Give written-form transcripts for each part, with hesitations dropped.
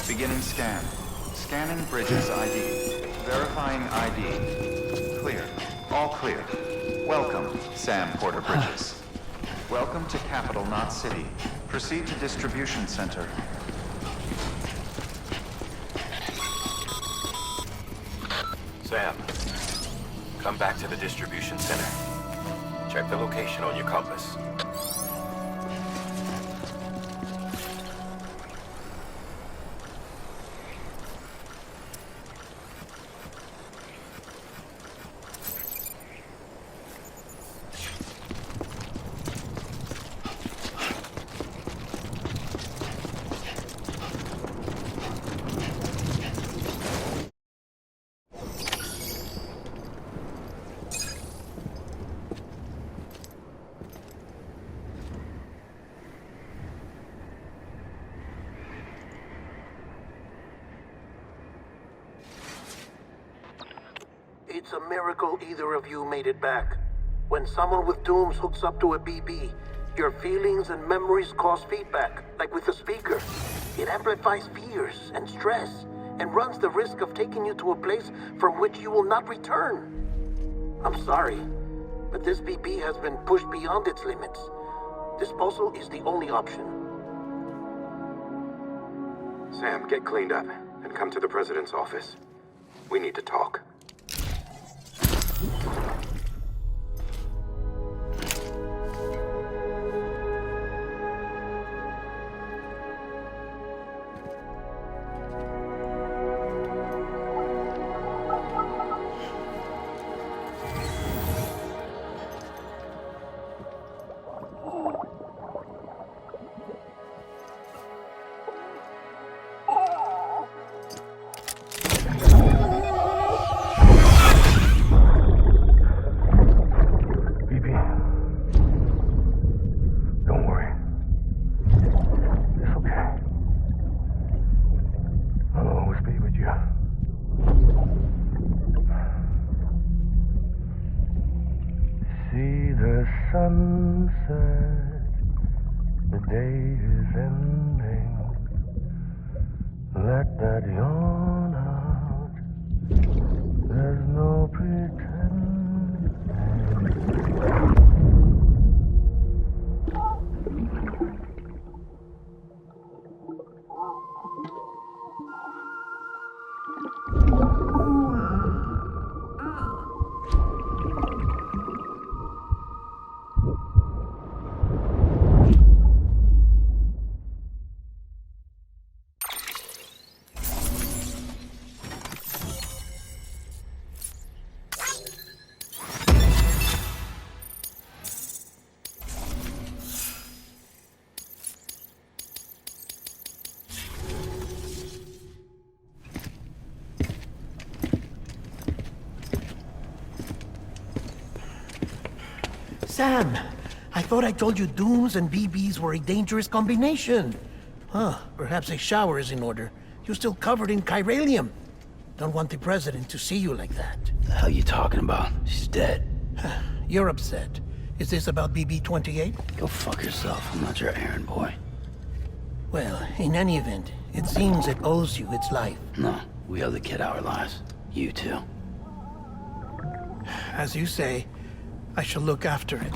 Beginning scan. Scanning Bridges ID. Verifying ID. Clear. All clear. Welcome, Sam Porter Bridges. Welcome to Capital Knot City. Proceed to Distribution Center. Sam, come back to the Distribution Center. Check the location on your compass. It's a miracle either of you made it back. When someone with dooms hooks up to a BB, your feelings and memories cause feedback, like with a speaker. It amplifies fears and stress, and runs the risk of taking you to a place from which you will not return. I'm sorry, but this BB has been pushed beyond its limits. Disposal is the only option. Sam, get cleaned up and come to the president's office. We need to talk. Sunset, the day is ending. Let that yawn out. There's no pretending. Sam, I thought I told you Dooms and BBs were a dangerous combination. Huh, perhaps a shower is in order. You're still covered in chiralium. Don't want the president to see you like that. The hell you talking about? She's dead. You're upset. Is this about BB-28? Go fuck yourself. I'm not your errand boy. Well, in any event, it seems it owes you its life. No, we owe the kid our lives. You too. As you say, I shall look after it.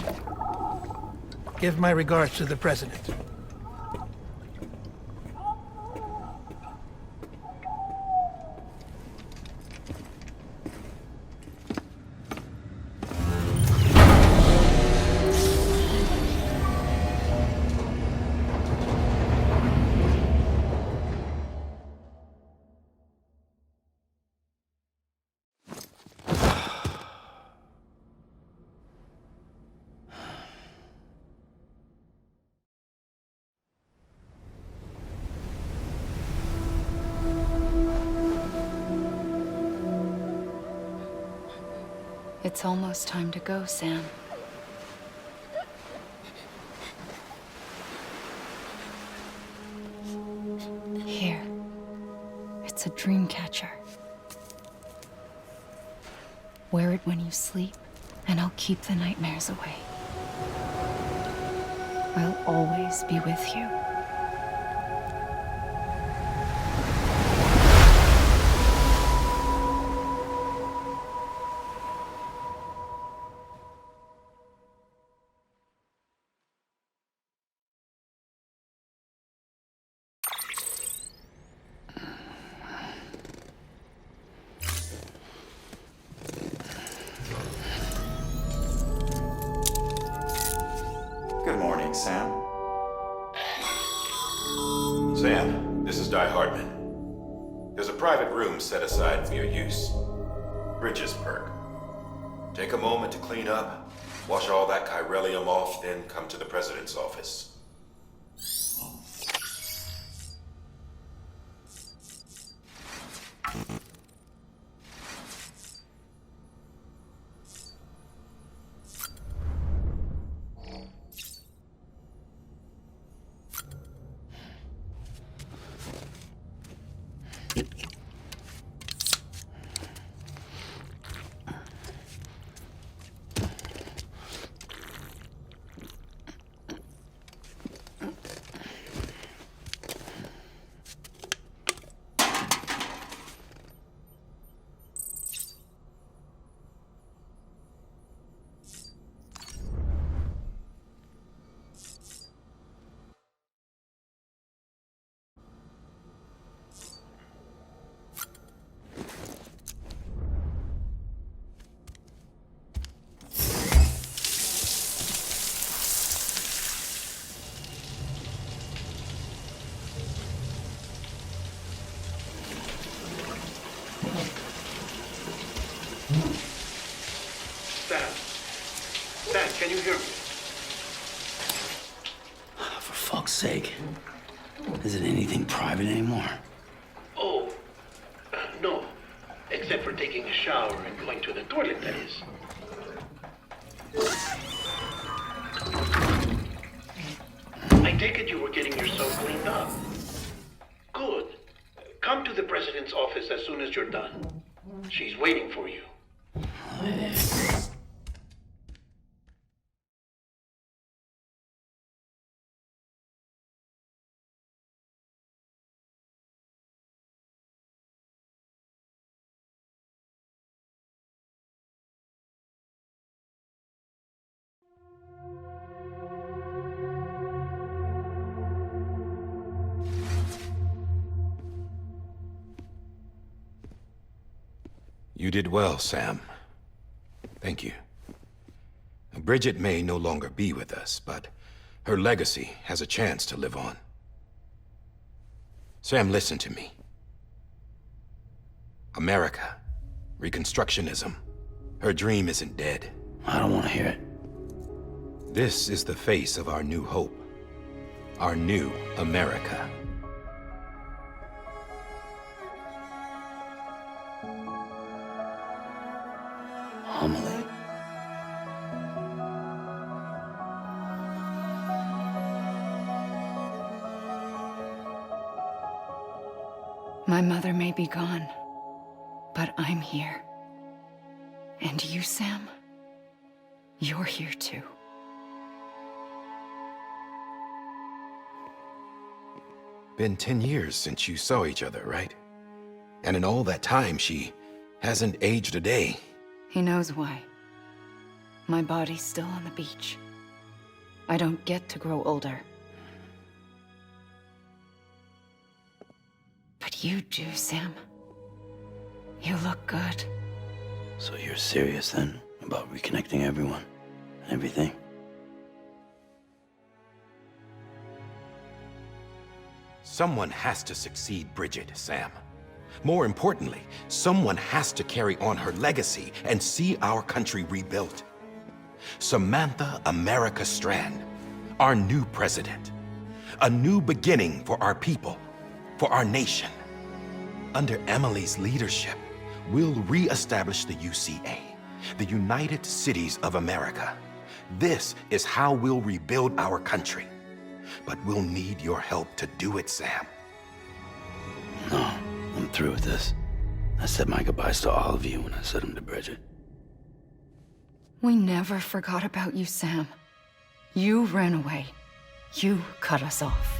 Give my regards to the president. It's almost time to go, Sam. Here. It's a dream catcher. Wear it when you sleep, and I'll keep the nightmares away. I'll always be with you. Good morning, Sam. Sam, this is Di Hartman. There's a private room set aside for your use. Bridges perk. Take a moment to clean up, wash all that chiralium off, then come to the president's office. sake. Is it anything private anymore? Oh, no. Except for taking a shower and going to the toilet, that is. I take it you were getting yourself cleaned up. Good. Come to the president's office as soon as you're done. She's waiting for you. You did well, Sam. Thank you. Bridget may no longer be with us, but her legacy has a chance to live on. Sam, listen to me. America, Reconstructionism, her dream isn't dead. I don't want to hear it. This is the face of our new hope. Our new America. Homily. My mother may be gone, but I'm here. And you, Sam, you're here too. Been 10 years since you saw each other, right? And in all that time, she hasn't aged a day. He knows why. My body's still on the beach. I don't get to grow older. But you do, Sam. You look good. So you're serious then about reconnecting everyone and everything? Someone has to succeed Bridget, Sam. More importantly, someone has to carry on her legacy and see our country rebuilt. Samantha America Strand, our new president. A new beginning for our people, for our nation. Under Emily's leadership, we'll re-establish the UCA, the United Cities of America. This is how we'll rebuild our country. But we'll need your help to do it, Sam. No, I'm through with this. I said my goodbyes to all of you when I said them to Bridget. We never forgot about you, Sam. You ran away. You cut us off.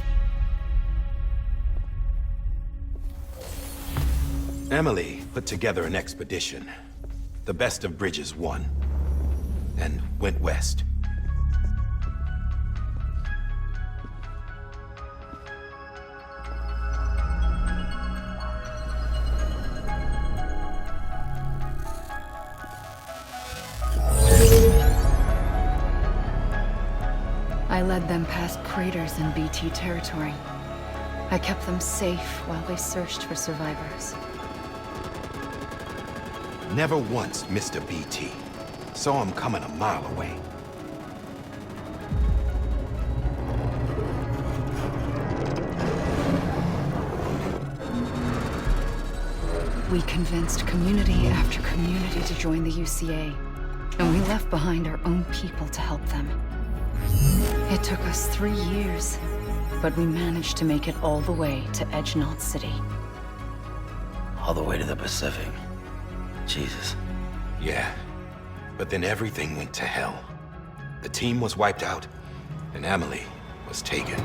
Emily put together an expedition. The best of Bridges won. And went west. I led them past craters in BT territory. I kept them safe while they searched for survivors. Never once missed a BT. Saw him coming a mile away. We convinced community after community to join the UCA, and we left behind our own people to help them. It took us 3 years, but we managed to make it all the way to Edge-Knot City. All the way to the Pacific. Jesus. Yeah, but then everything went to hell. The team was wiped out, and Emily was taken.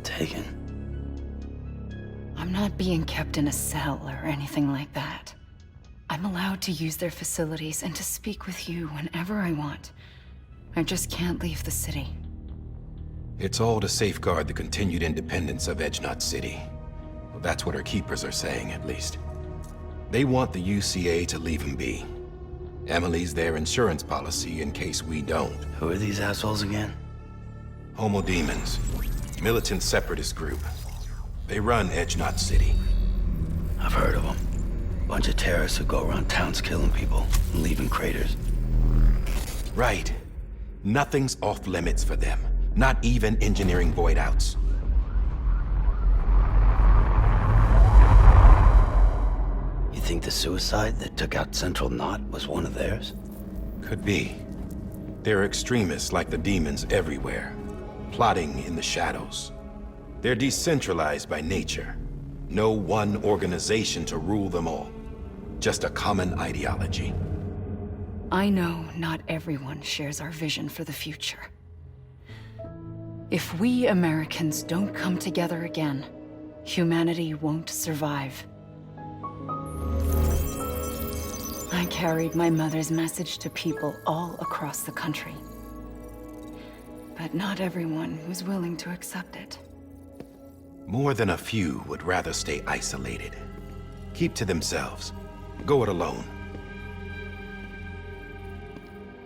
Taken. I'm not being kept in a cell or anything like that. I'm allowed to use their facilities and to speak with you whenever I want. I just can't leave the city. It's all to safeguard the continued independence of Edge-Knot City. Well, that's what our keepers are saying, at least. They want the UCA to leave him be. Emily's their insurance policy in case we don't. Who are these assholes again? Homo Demons. Militant separatist group. They run Edge-Knot City. I've heard of them. Bunch of terrorists who go around towns killing people and leaving craters. Right. Nothing's off limits for them. Not even engineering void outs. You think the suicide that took out Central Knot was one of theirs? Could be. There are extremists like the demons everywhere, plotting in the shadows. They're decentralized by nature. No one organization to rule them all. Just a common ideology. I know not everyone shares our vision for the future. If we Americans don't come together again, humanity won't survive. I carried my mother's message to people all across the country. But not everyone was willing to accept it. More than a few would rather stay isolated. Keep to themselves. Go it alone.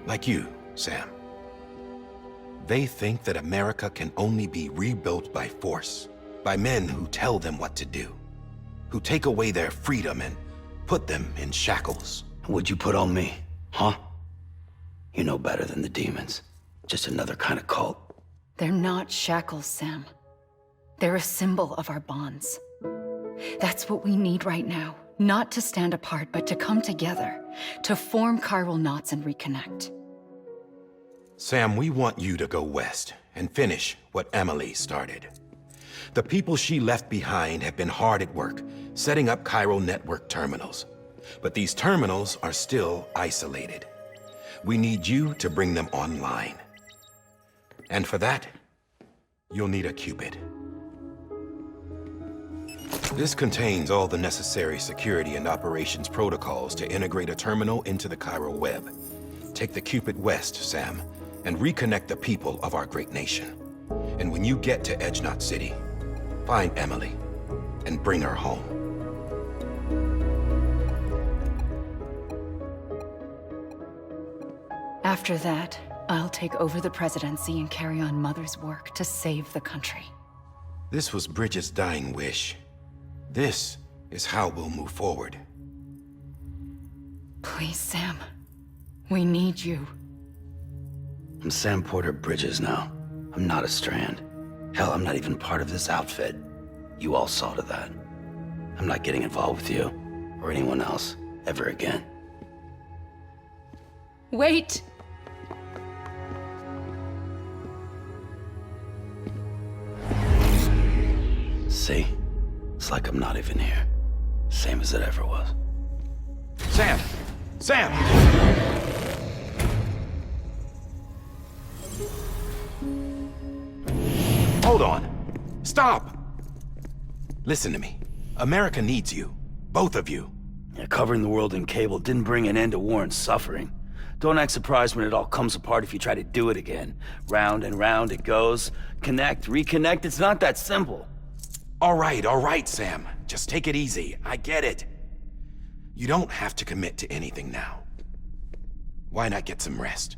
Like you, Sam. They think that America can only be rebuilt by force, by men who tell them what to do, who take away their freedom and put them in shackles. What'd you put on me, huh? You know better than the demons. Just another kind of cult. They're not shackles, Sam. They're a symbol of our bonds. That's what we need right now. Not to stand apart, but to come together, to form chiral knots and reconnect. Sam, we want you to go west and finish what Emily started. The people she left behind have been hard at work, setting up chiral network terminals. But these terminals are still isolated. We need you to bring them online. And for that, you'll need a Cupid. This contains all the necessary security and operations protocols to integrate a terminal into the chiral web. Take the Cupid west, Sam, and reconnect the people of our great nation. And when you get to Edge Knot City, find Emily and bring her home. After that, I'll take over the presidency and carry on Mother's work to save the country. This was Bridget's dying wish. This is how we'll move forward. Please, Sam. We need you. I'm Sam Porter Bridges now. I'm not a Strand. Hell, I'm not even part of this outfit. You all saw to that. I'm not getting involved with you, or anyone else, ever again. Wait! See? It's like I'm not even here. Same as it ever was. Sam! Sam! Hold on. Stop! Listen to me. America needs you. Both of you. Yeah, covering the world in cable didn't bring an end to war and suffering. Don't act surprised when it all comes apart if you try to do it again. Round and round it goes. Connect, reconnect, it's not that simple. All right, Sam. Just take it easy. I get it. You don't have to commit to anything now. Why not get some rest?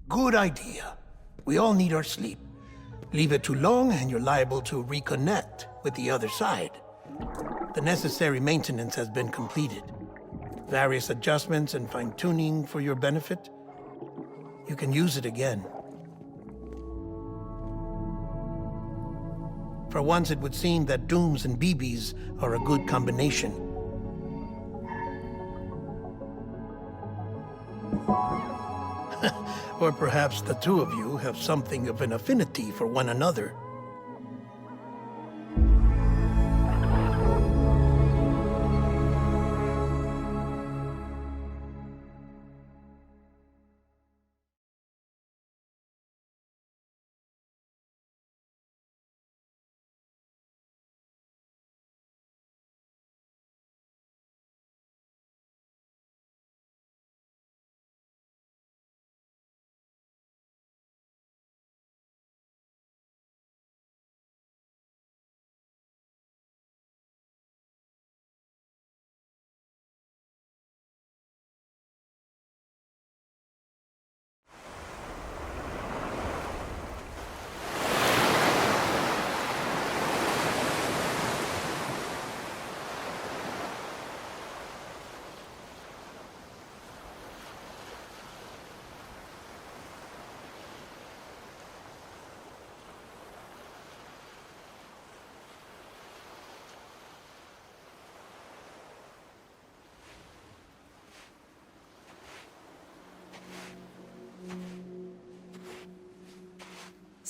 Good idea. We all need our sleep. Leave it too long and you're liable to reconnect with the other side. The necessary maintenance has been completed. Various adjustments and fine-tuning for your benefit. You can use it again. For once, it would seem that Dooms and BBs are a good combination. Or perhaps the two of you have something of an affinity for one another.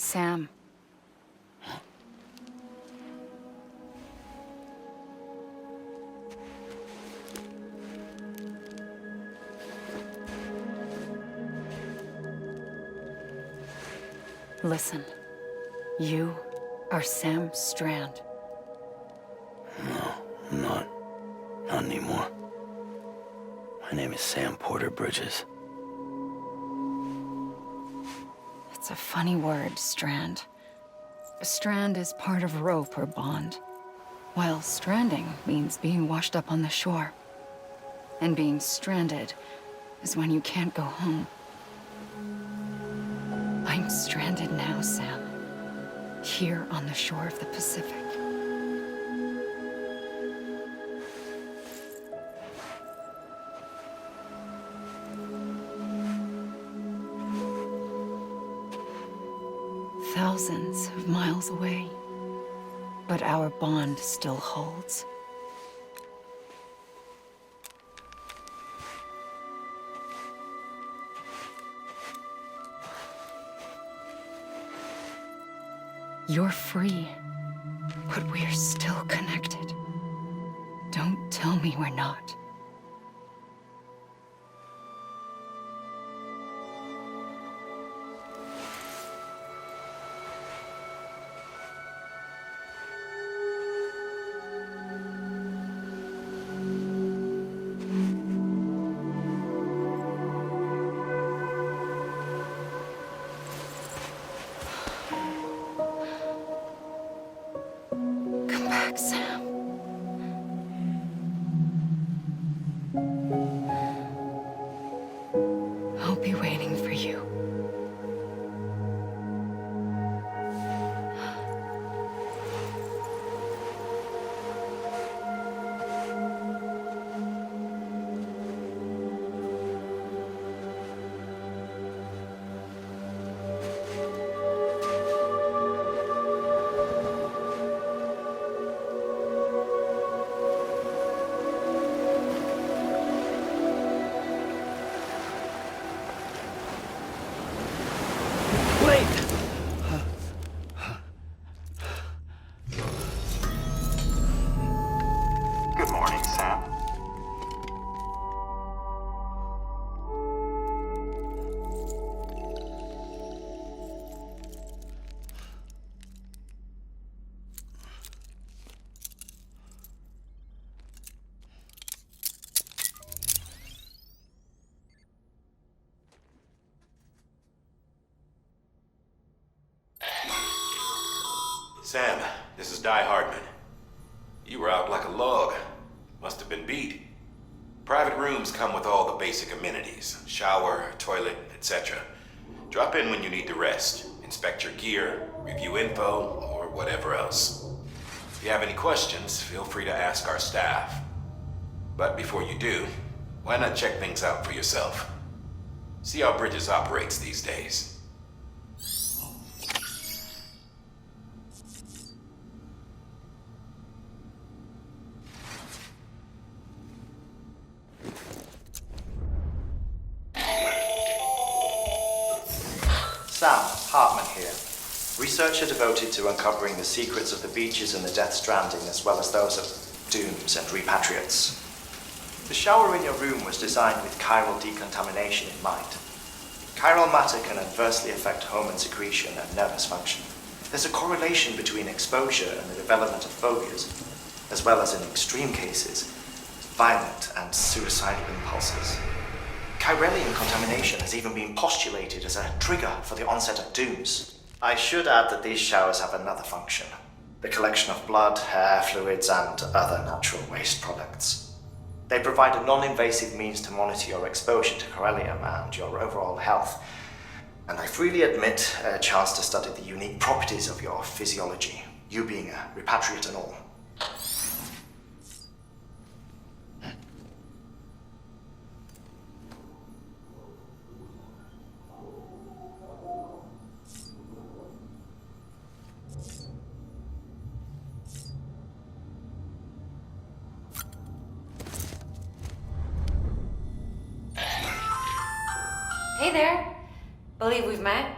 Sam. Listen. You are Sam Strand. No, I'm not. Not anymore. My name is Sam Porter Bridges. It's a funny word, strand. A strand is part of rope or bond, while stranding means being washed up on the shore. And being stranded is when you can't go home. I'm stranded now, Sam. Here on the shore of the Pacific. Thousands of miles away, but our bond still holds. You're free, but we're still connected. Don't tell me we're not. Come back, Sam. I'll be waiting for you. Wait! Good morning, Sam. Sam, this is Hardman. You were out like a log. Must have been beat. Private rooms come with all the basic amenities. Shower, toilet, etc. Drop in when you need to rest. Inspect your gear, review info, or whatever else. If you have any questions, feel free to ask our staff. But before you do, why not check things out for yourself? See how Bridges operates these days. Sam, Hartman here. Researcher devoted to uncovering the secrets of the beaches and the Death Stranding, as well as those of dooms and repatriates. The shower in your room was designed with chiral decontamination in mind. Chiral matter can adversely affect hormone secretion and nervous function. There's a correlation between exposure and the development of phobias, as well as in extreme cases, violent and suicidal impulses. Chiralium contamination has even been postulated as a trigger for the onset of dooms. I should add that these showers have another function: the collection of blood, hair, fluids, and other natural waste products. They provide a non-invasive means to monitor your exposure to chiralium and your overall health, and I freely admit a chance to study the unique properties of your physiology, you being a repatriate and all. Hey there. Believe we've met?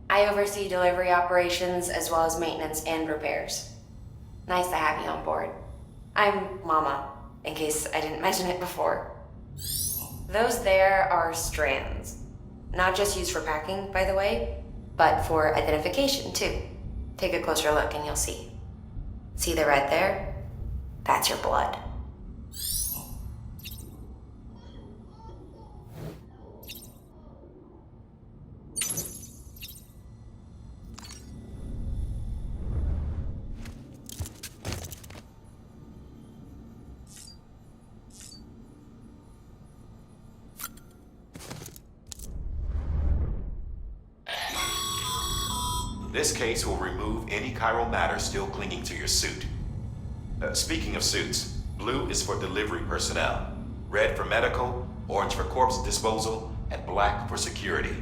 I oversee delivery operations as well as maintenance and repairs. Nice to have you on board. I'm Mama, in case I didn't mention it before. Those there are strands. Not just used for packing, by the way, but for identification too. Take a closer look and you'll see. See the red there? That's your blood. This case will remove any chiral matter still clinging to your suit. Speaking of suits, blue is for delivery personnel, red for medical, orange for corpse disposal, and black for security.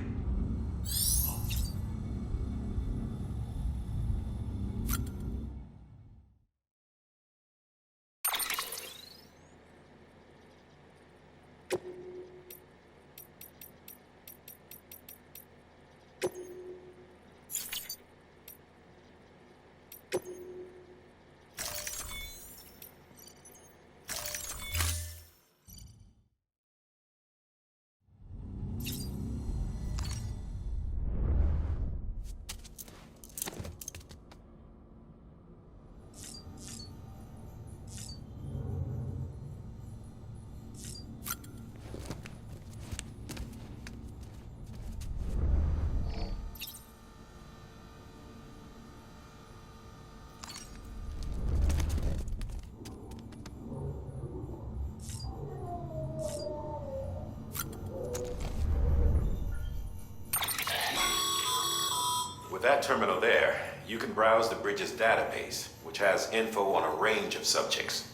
With that terminal there, you can browse the bridge's database, which has info on a range of subjects.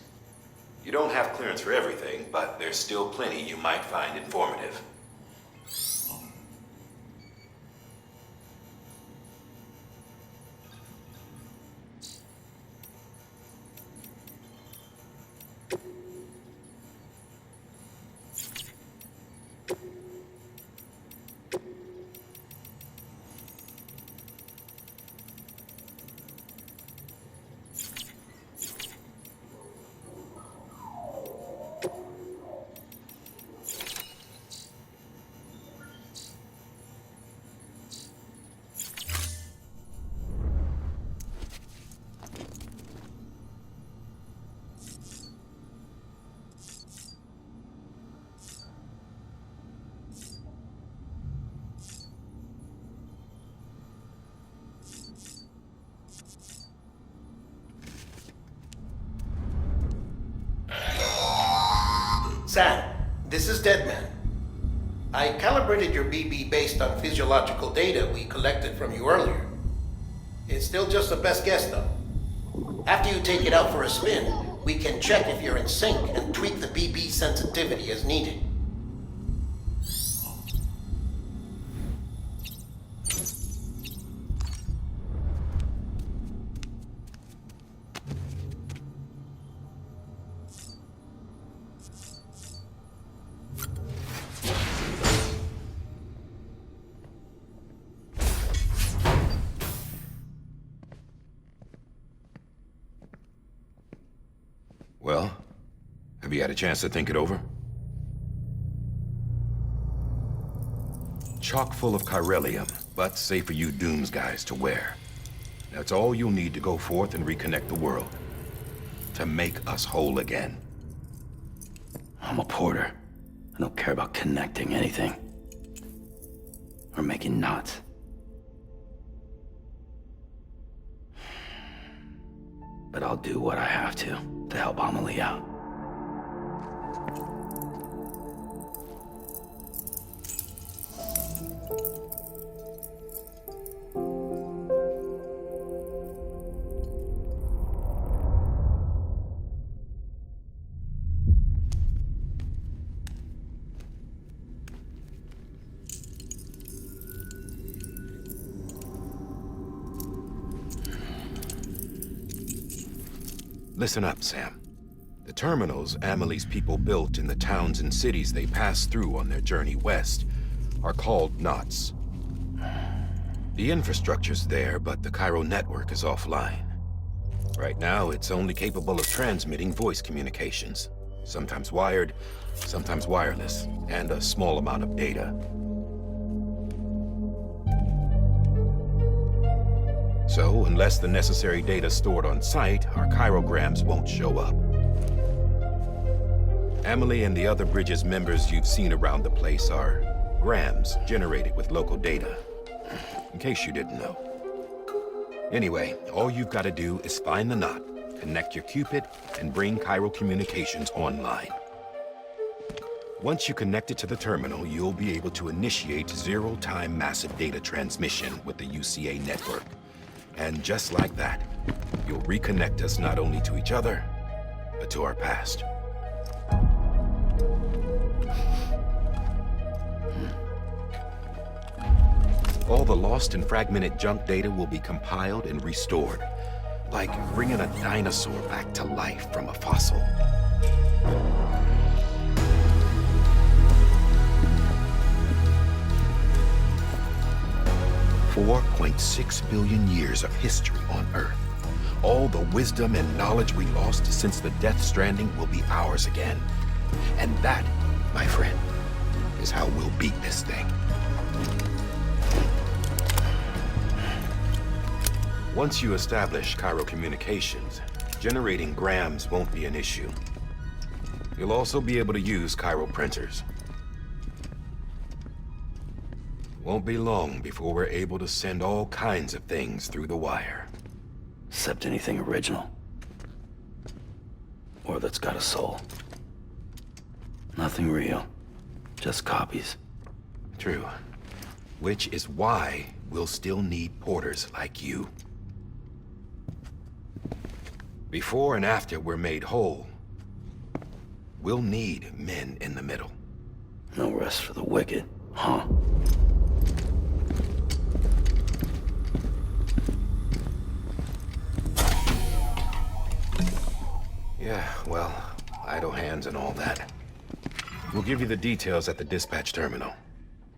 You don't have clearance for everything, but there's still plenty you might find informative. Sam, this is Deadman. I calibrated your BB based on physiological data we collected from you earlier. It's still just a best guess, though. After you take it out for a spin, we can check if you're in sync and tweak the BB sensitivity as needed. Well, have you had a chance to think it over? Chock full of chiralium, but safe for you Dooms guys to wear. That's all you'll need to go forth and reconnect the world. To make us whole again. I'm a porter. I don't care about connecting anything. Or making knots. But I'll do what I have to help Amelie out. Listen up, Sam. The terminals Amelie's people built in the towns and cities they passed through on their journey west are called knots. The infrastructure's there, but the Cairo network is offline. Right now, it's only capable of transmitting voice communications. Sometimes wired, sometimes wireless, and a small amount of data. So, unless the necessary data stored on site, our chirograms won't show up. Emily and the other Bridges members you've seen around the place are grams generated with local data. In case you didn't know. Anyway, all you've got to do is find the knot, connect your Cupid, and bring Cairo Communications online. Once you connect it to the terminal, you'll be able to initiate zero-time massive data transmission with the UCA network. And just like that, you'll reconnect us not only to each other, but to our past. All the lost and fragmented junk data will be compiled and restored, like bringing a dinosaur back to life from a fossil. $4.6 billion years of history on Earth. All the wisdom and knowledge we lost since the Death Stranding will be ours again. And that, my friend, is how we'll beat this thing. Once you establish Cairo Communications, generating grams won't be an issue. You'll also be able to use Cairo printers. Won't be long before we're able to send all kinds of things through the wire. Except anything original. Or that's got a soul. Nothing real. Just copies. True. Which is why we'll still need porters like you. Before and after we're made whole, we'll need men in the middle. No rest for the wicked, huh? Yeah, well, idle hands and all that. We'll give you the details at the dispatch terminal.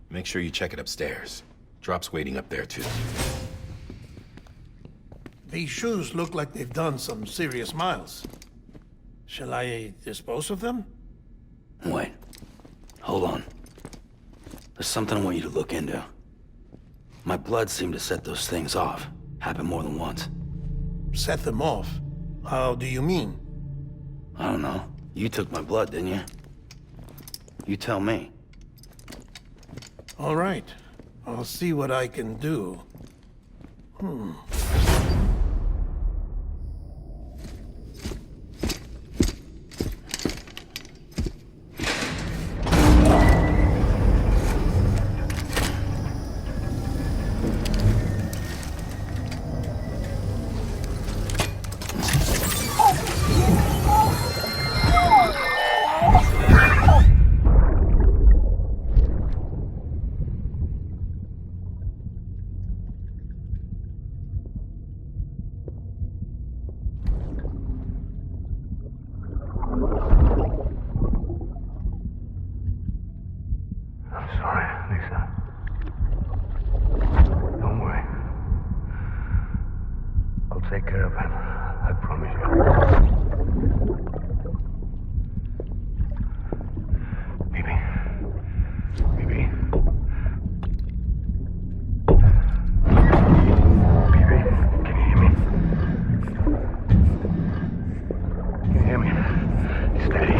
Make sure you check it upstairs. Drop's waiting up there, too. These shoes look like they've done some serious miles. Shall I dispose of them? Wait. Hold on. There's something I want you to look into. My blood seemed to set those things off. Happened more than once. Set them off? How do you mean? I don't know. You took my blood, didn't you? You tell me. All right. I'll see what I can do. I'm sorry, Lisa. Don't worry. I'll take care of him. I promise you. Baby. Baby. Baby, can you hear me? Can you hear me? Steady.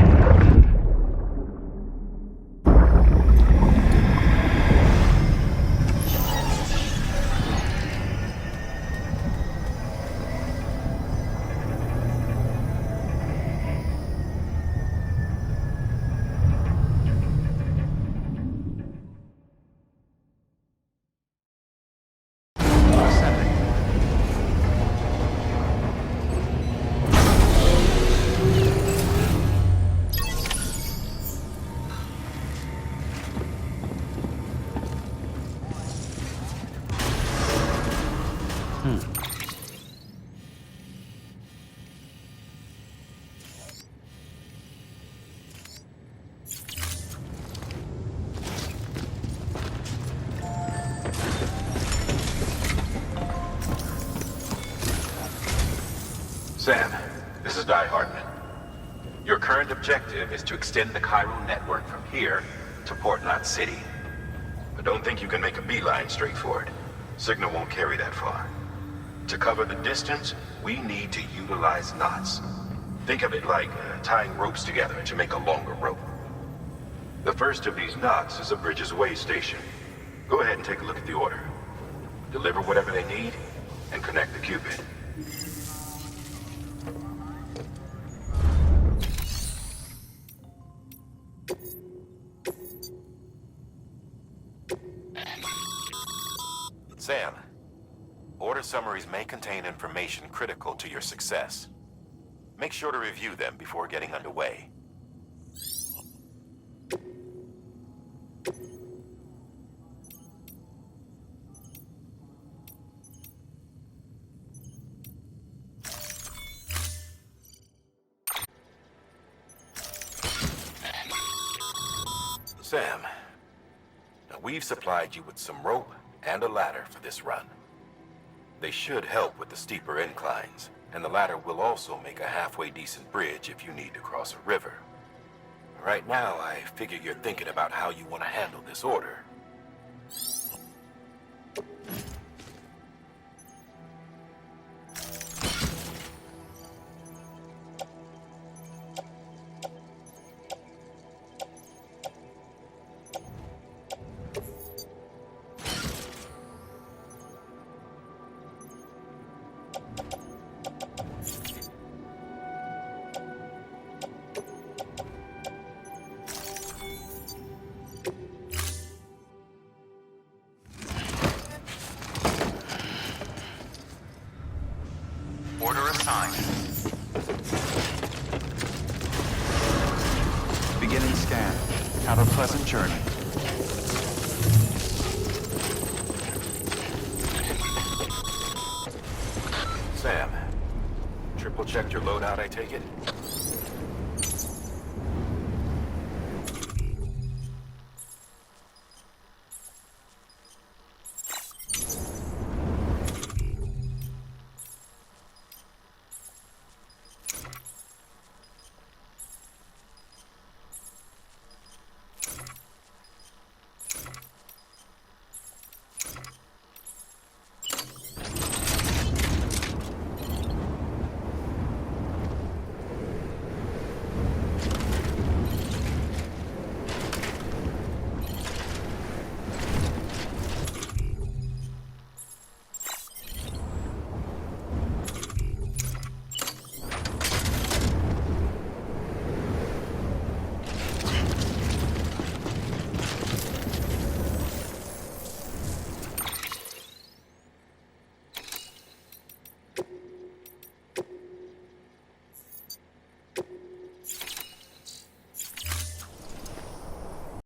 Sam, this is Die Hardman. Your current objective is to extend the Cairo network from here to Port Knot City. But don't think you can make a beeline straight for it. Signal won't carry that far. To cover the distance, we need to utilize knots. Think of it like tying ropes together to make a longer rope. The first of these knots is a Bridges Way station. Go ahead and take a look at the order. Deliver whatever they need, and connect the Cupid. Sam, order summaries may contain information critical to your success. Make sure to review them before getting underway. Sam, now we've supplied you with some rope and a ladder for this run. They should help with the steeper inclines, and the ladder will also make a halfway decent bridge if you need to cross a river. Right now, I figure you're thinking about how you want to handle this order. Order assigned. Beginning scan. Have a pleasant journey. Sam, triple checked your loadout, I take it?